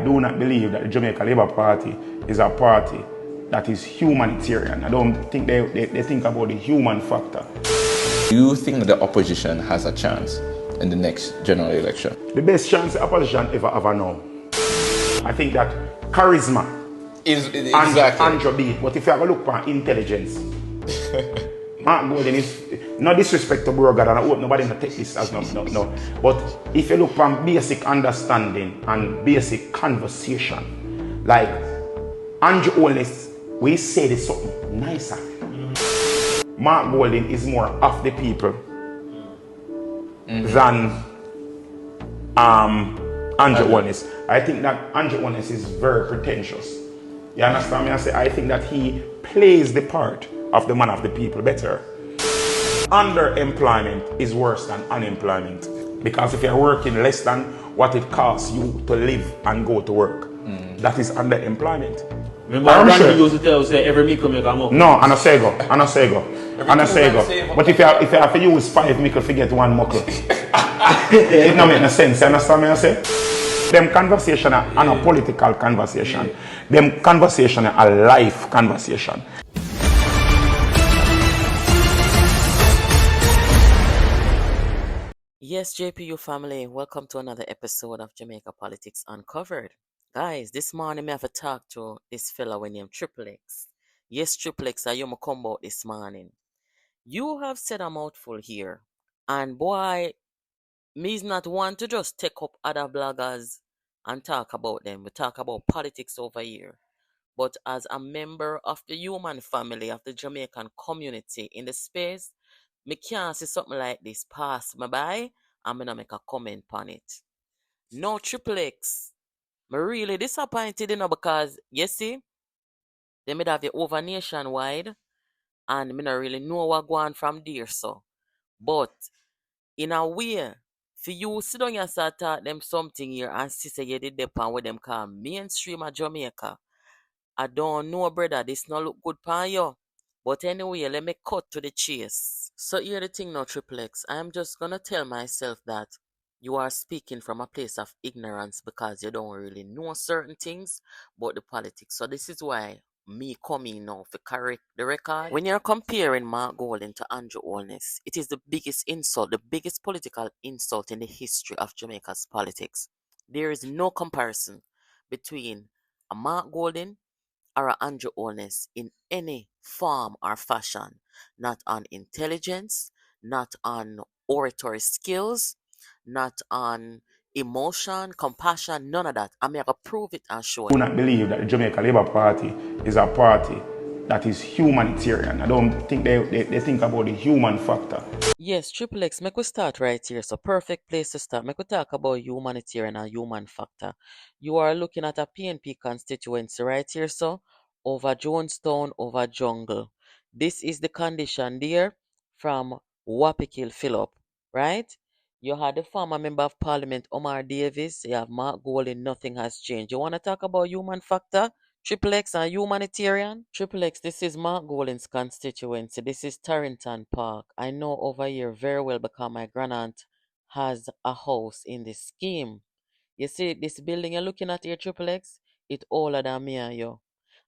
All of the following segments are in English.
I do not believe that the Jamaica Labour Party is a party that is humanitarian. I don't think they think about the human factor. Do you think the opposition has a chance in the next general election? The best chance the opposition ever know. I think that charisma Is exactly. Andrew beat, but if you have a look at intelligence, Mark Golden is no disrespect to Brogan, and I hope nobody will take this as no. But if you look at basic understanding and basic conversation, like Andrew Holness, we say this something nicer. Mark Golden is more of the people than Andrew Holness. I think that Andrew Holness is very pretentious. You understand me? I think that he plays the part of the man of the people better. Underemployment is worse than unemployment, because if you're working less than what it costs you to live and go to work, that is underemployment. Remember, Randy used to tell us every meal make a muckle. No, and I say go. But if you have to use 5 meal to get 1 muckle, it don't make no sense. You understand me? I say? Them conversation are not a political conversation. Them conversation are a life conversation. Yes, JPU family, welcome to another episode of Jamaica Politics Uncovered. Guys, this morning I have to talk to this fella named Triple X. Yes, Triple X, I you come out this morning. You have said a mouthful here, and boy, me's not one to just take up other bloggers and talk about them. We talk about politics over here. But as a member of the human family of the Jamaican community in the space, me can't see something like this pass me by and me not make a comment on it. No, Triple X, me really disappointed, because you see, they may have it over nationwide and me not really know what go on from there, so. But in a way, for you sit down and start talk them something here and see say you did depend what them call mainstream of Jamaica. I don't know, brother, this not look good for you. But anyway, let me cut to the chase. So here the thing now, Triple X. I'm just gonna tell myself that you are speaking from a place of ignorance because you don't really know certain things about the politics. So this is why me coming now to correct the record. When you're comparing Mark Golden to Andrew Holness, it is the biggest insult, the biggest political insult in the history of Jamaica's politics. There is no comparison between a Mark Golden or a Andrew Holness in any form or fashion, not on intelligence, not on oratory skills, not on emotion, compassion, none of that. I'm going to prove it and show I do it. not believe that the Jamaica Labour Party is a party that is humanitarian. I don't think they think about the human factor. Yes, Triple X, make we start right here. So perfect place to start. Make we talk about humanitarian and human factor. You are looking at a PNP constituency right here, so over Jonestown, over Jungle. This is the condition there from Wapikil Phillip, right? You had the former member of parliament Omar Davis. You have Mark Golding. Nothing has changed. You want to talk about human factor? Triple X and humanitarian? Triple X, this is Mark Golding's constituency. This is Tarrington Park. I know over here very well because my grandaunt has a house in this scheme. You see, this building you're looking at here, Triple X, it older than me and you.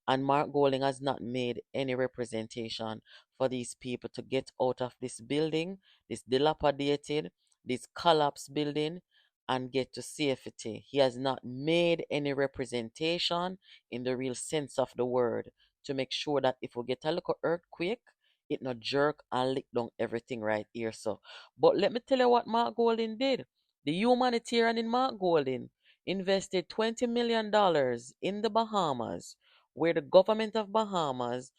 And Mark Golding has not made any representation for these people to get out of this building, this dilapidated, this collapsed building, and get to safety. He has not made any representation in the real sense of the word to make sure that if we get a little earthquake, it not jerk and lick down everything right here. So, but let me tell you what Mark Golding did. The humanitarian in Mark Golding invested $20 million in the Bahamas, where the government of Bahamas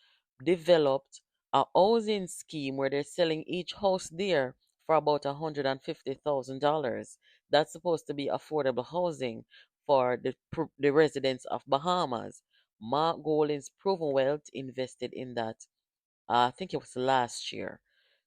developed a housing scheme where they're selling each house there for about $150,000. That's supposed to be affordable housing for the residents of Bahamas. Mark Golding's proven wealth invested in that. I think it was last year.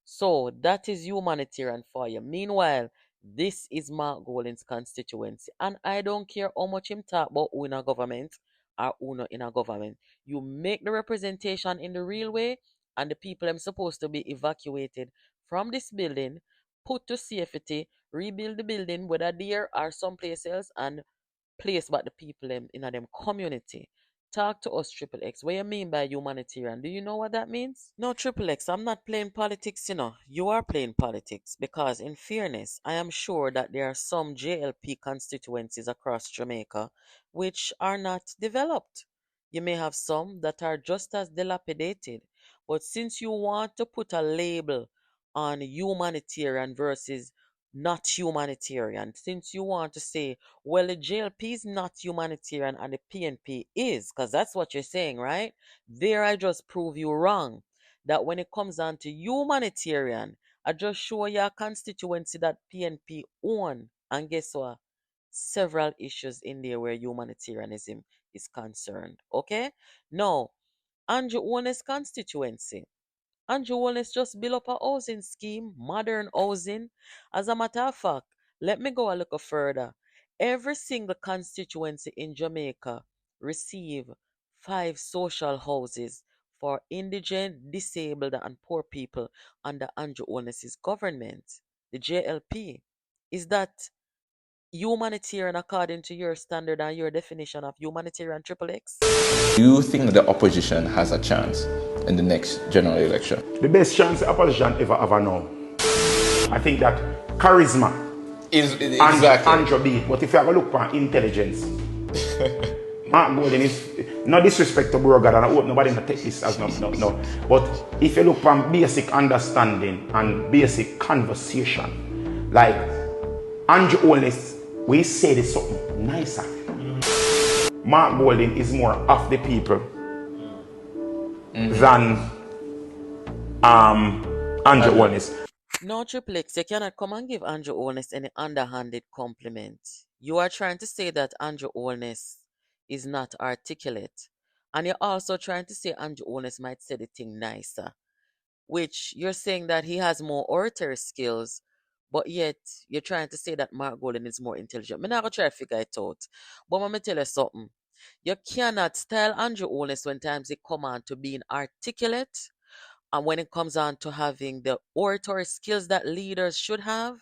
So that is humanitarian for you. Meanwhile, this is Mark Golding's constituency. And I don't care how much him talk about who in a government or who not in a government. You make the representation in the real way, and the people are supposed to be evacuated from this building, put to safety, rebuild the building, whether there or someplace else, and place but the people in a them community. Talk to us, Triple X. What you mean by humanitarian? Do you know what that means? No, Triple X, I'm not playing politics, you know. You are playing politics because, in fairness, I am sure that there are some JLP constituencies across Jamaica which are not developed. You may have some that are just as dilapidated. But since you want to put a label on humanitarian versus not humanitarian, since you want to say, well, the JLP is not humanitarian and the PNP is, because that's what you're saying, right? There, I just prove you wrong. That when it comes down to humanitarian, I just show you a constituency that PNP own. And guess what? Several issues in there where humanitarianism is concerned. Okay? Now, Andrew Holness constituency. Andrew Holness just built up a housing scheme, modern housing. As a matter of fact, let me go a little further. Every single constituency in Jamaica receive 5 social houses for indigent, disabled, and poor people under Andrew Holness's government, the JLP. Is that humanitarian according to your standard and your definition of humanitarian, Triple X? Do you think the opposition has a chance in the next general election? The best chance the opposition ever know. I think that charisma Exactly. Andrew beat, but if you have a look for intelligence, Mark Golden is no disrespect to Bro God, and I hope nobody not take this as no. But if you look for basic understanding and basic conversation, like Andrew Holness, we say this something nicer. Mark Golden is more of the people than Andrew Holness. No, Triple X, you cannot come and give Andrew Holness any underhanded compliment. You are trying to say that Andrew Holness is not articulate. And you're also trying to say Andrew Holness might say the thing nicer, which you're saying that he has more oratory skills, but yet you're trying to say that Mark Golden is more intelligent. I'm not going to try to figure it out. But let me tell you something. You cannot style Andrew Holness when times it come on to being articulate and when it comes on to having the oratory skills that leaders should have.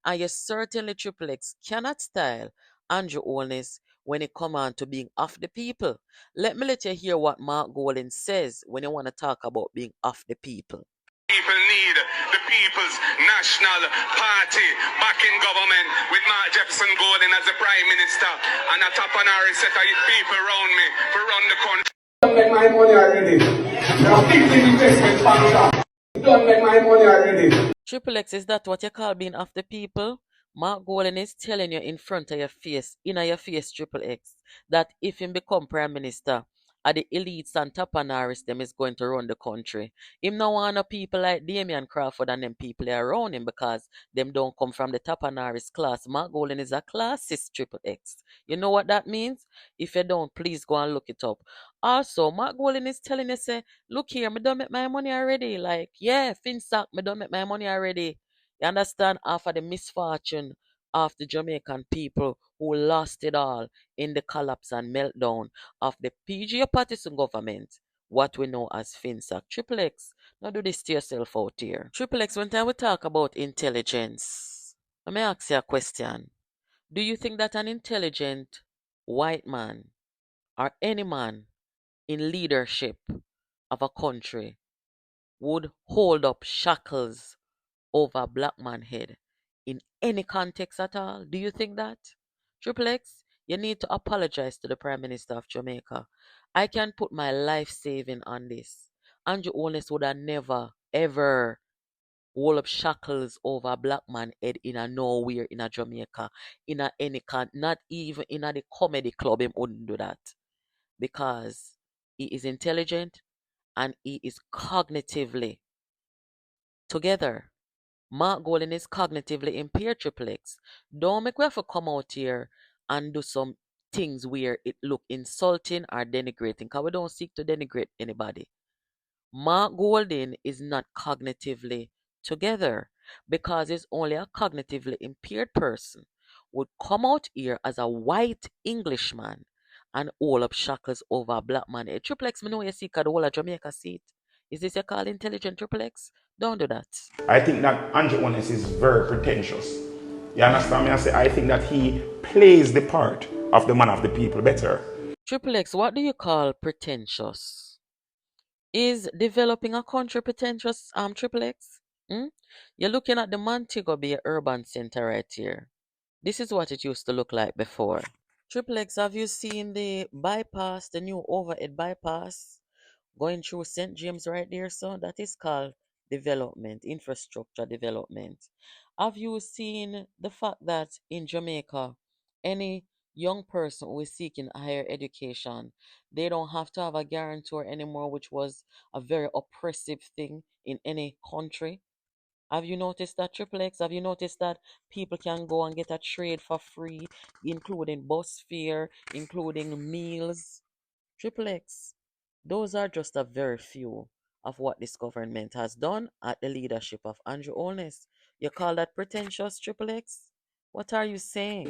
And you certainly, Triple X, cannot style Andrew Holness when it come on to being of the people. Let me let you hear what Mark Golden says when you want to talk about being of the people. People need the People's National Party back in government with Mark Jefferson Golden as the Prime Minister and a top honorary set of people around me to run the country. Don't make my money already. There are 15 investment banks. Don't make my money already. Triple X, is that what you call being of the people? Mark Golden is telling you in front of your face, in your face, Triple X, that if he become Prime Minister, the elites and top honoraries them is going to run the country. Him no want no people like Damian Crawford and them people around him because them don't come from the top honoraries class. Mark Golden is a classist, Triple X. You know what that means? If you don't, please go and look it up. Also, Mark Golden is telling you, say, look here, me done make my money already. Like, yeah, Finsack, me done make my money already. You understand? After the misfortune of the Jamaican people who lost it all in the collapse and meltdown of the PG Patterson government, what we know as Finsack. Triple X, now do this to yourself out here. Triple X, when time we talk about intelligence, let me ask you a question. Do you think that an intelligent white man or any man in leadership of a country would hold up shackles over a black man's head in any context at all? Do you think that? Triple X, you need to apologize to the Prime Minister of Jamaica. I can put my life saving on this. Andrew Holness would have never, ever hold up shackles over a black man's head in a nowhere in a Jamaica, in a any not even in a the comedy club, him wouldn't do that. Because he is intelligent and he is cognitively together. Mark Golden is cognitively impaired, Triple X. Don't make we have to come out here and do some things where it look insulting or denigrating, because we don't seek to denigrate anybody. Mark Golden is not cognitively together because he's only a cognitively impaired person would come out here as a white Englishman and hold up shackles over a black man. A Triple X, me know you seek the whole of Jamaica seat. Is this your call intelligent, Triple X? Don't do that. I think that Andrew Holness is very pretentious. You understand me? I think that he plays the part of the man of the people better. Triple X, what do you call pretentious? Is developing a country pretentious, Triple X? Hmm? You're looking at the Montego Bay Urban Center right here. This is what it used to look like before. Triple X, have you seen the bypass, the new overhead bypass going through St. James right there? So that is called development, infrastructure development. Have you seen the fact that in Jamaica, any young person who is seeking higher education, they don't have to have a guarantor anymore, which was a very oppressive thing in any country? Have you noticed that, Triple X? Have you noticed that people can go and get a trade for free, including bus fare, including meals? Triple X. Those are just a very few of what this government has done at the leadership of Andrew Holness. You call that pretentious, Triple X? What are you saying?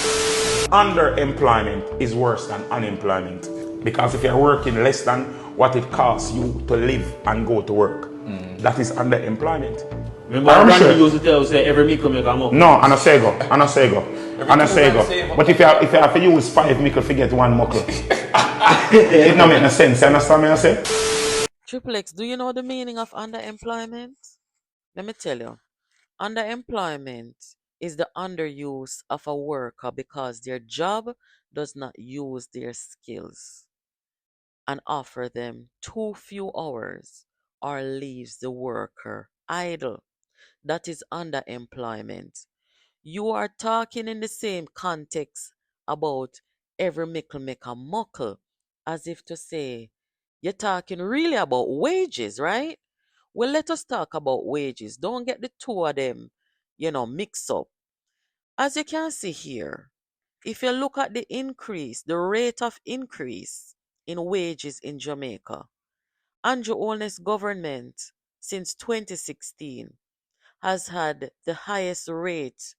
Underemployment is worse than unemployment, because if you're working less than what it costs you to live and go to work, that is underemployment. Remember, Randy used to tell say every meal come come up. No, and I say go. But if you have to use 5 mickle to get 1 muckle, it don't make no sense. You understand me? I say. Triple X, do you know the meaning of underemployment? Let me tell you. Underemployment is the underuse of a worker because their job does not use their skills and offer them too few hours or leaves the worker idle. That is underemployment. You are talking in the same context about every mickle make a muckle, as if to say, you're talking really about wages, right? Well, let us talk about wages. Don't get the two of them, mix up. As you can see here, if you look at the increase, the rate of increase in wages in Jamaica, Andrew Holness government since 2016 has had the highest rate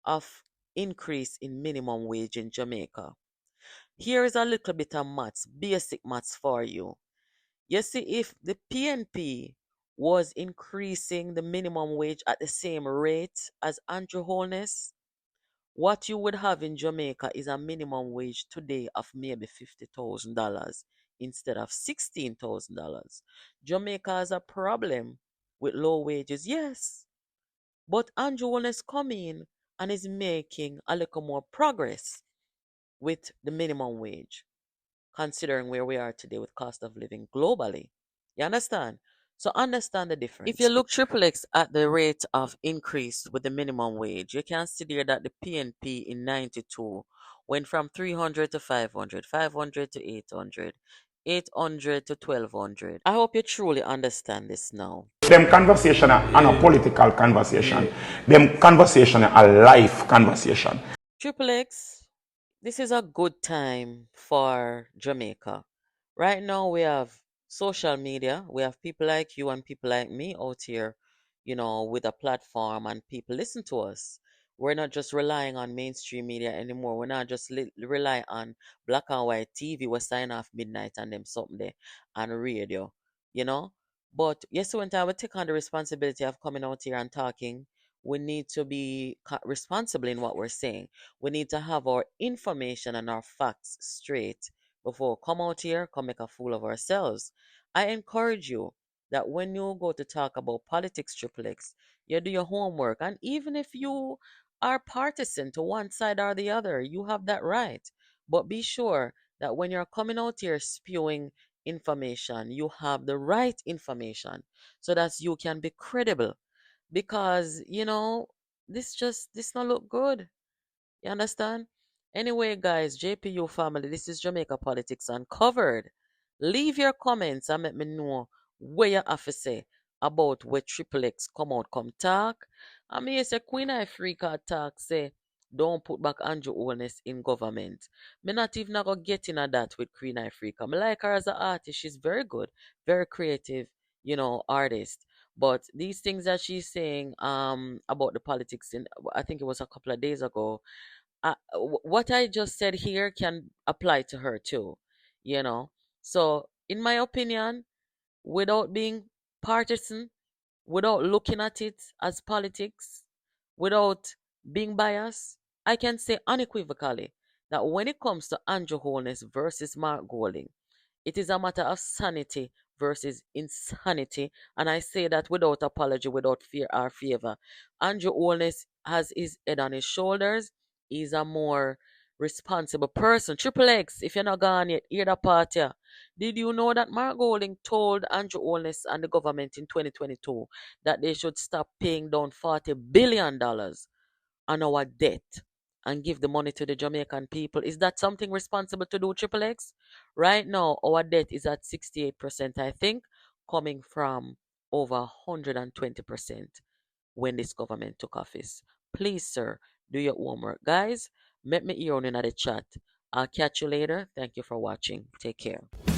of increase in minimum wage in Jamaica. Here is a little bit of maths, basic maths for you. You see, if the PNP was increasing the minimum wage at the same rate as Andrew Holness, what you would have in Jamaica is a minimum wage today of maybe $50,000 instead of $16,000. Jamaica has a problem with low wages, yes, but Andrew Holness come in and is making a little more progress with the minimum wage, considering where we are today with cost of living globally. You understand? So understand the difference. If you look triple X at the rate of increase with the minimum wage, you can see there that the PNP in 92 went from 300 to 500, 500 to 800, 800 to 1200. I hope you truly understand this now. Them conversation are a political conversation. Them conversation are a life conversation. Triple X, this is a good time for Jamaica. Right now, we have social media. We have people like you and people like me out here, with a platform, and people listen to us. We're not just relying on mainstream media anymore. We're not just rely on black and white TV. We're signing off midnight and them something there and radio, you know. But yes, when time we take on the responsibility of coming out here and talking, we need to be responsible in what we're saying. We need to have our information and our facts straight before we come out here, come make a fool of ourselves. I encourage you that when you go to talk about politics, Triple X, you do your homework. And even if you are partisan to one side or the other, you have that right. But be sure that when you're coming out here spewing information, you have the right information so that you can be credible. Because, this not look good. You understand? Anyway, guys, JPU family, this is Jamaica Politics Uncovered. Leave your comments and let me know what you have to say about where Triple X come out, come talk. I mean, say Queen Africa talk, say, don't put back Andrew Holness in government. Me not even gonna get in at that with Queen Africa. Me like her as an artist. She's very good, very creative, artist. But these things that she's saying about the politics in, I think it was a couple of days ago, what I just said here can apply to her too, you know. So, in my opinion, without being partisan, without looking at it as politics, without being biased, I can say unequivocally that when it comes to Andrew Holness versus Mark Golding, it is a matter of sanity versus insanity. And I say that without apology, without fear or favor. Andrew Holness has his head on his shoulders. He's a more responsible person. Triple X, if you're not gone yet, hear that part here. Did you know that Mark Golding told Andrew Holness and the government in 2022 that they should stop paying down $40 billion on our debt and give the money to the Jamaican people? Is that something responsible to do, Triple X? Right now, our debt is at 68%, I think, coming from over 120% when this government took office. Please, sir, do your homework. Guys, let me hear on in the chat. I'll catch you later. Thank you for watching. Take care.